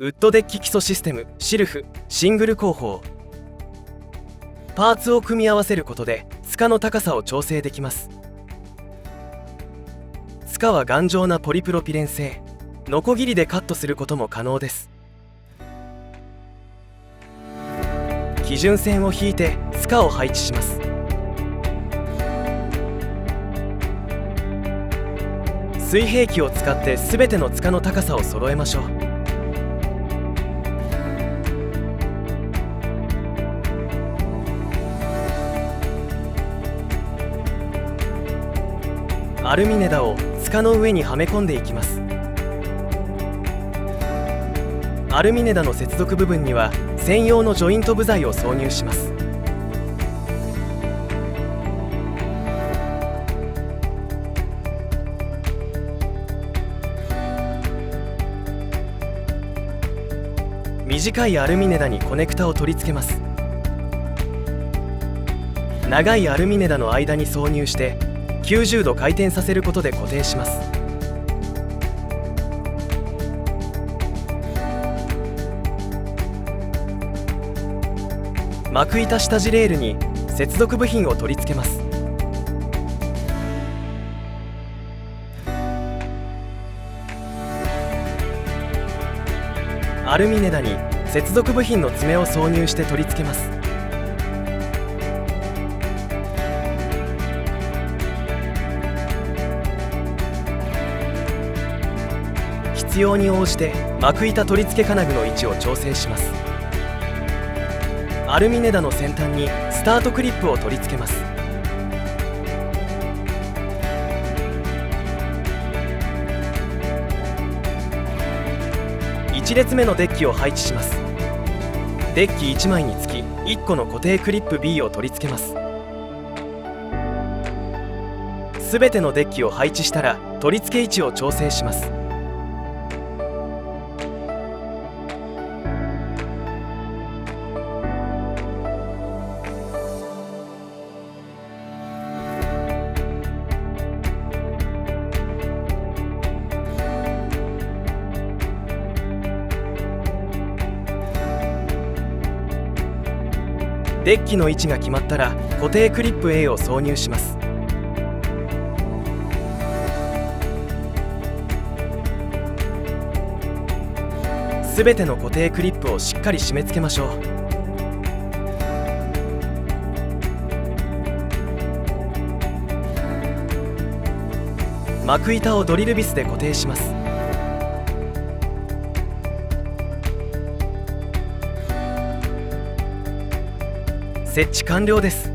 ウッドデッキ基礎システムシルフシングル工法。パーツを組み合わせることで塚の高さを調整できます。塚は頑丈なポリプロピレン製、ノコギリでカットすることも可能です。基準線を引いて塚を配置します。水平器を使って全ての塚の高さを揃えましょう。アルミネダを塚の上にはめ込んでいきます。アルミネダの接続部分には専用のジョイント部材を挿入します。短いアルミネダにコネクタを取り付けます。長いアルミネダの間に挿入して90度回転させることで固定します。膜板下地レールに接続部品を取り付けます。アルミネダに接続部品の爪を挿入して取り付けます。必要に応じて膜板取り付け金具の位置を調整します。アルミネダの先端にスタートクリップを取り付けます。1列目のデッキを配置します。デッキ1枚につき1個の固定クリップ B を取り付けます。すべてのデッキを配置したら取り付け位置を調整します。デッキの位置が決まったら固定クリップ A を挿入します。すべての固定クリップをしっかり締め付けましょう。膜板をドリルビスで固定します。設置完了です。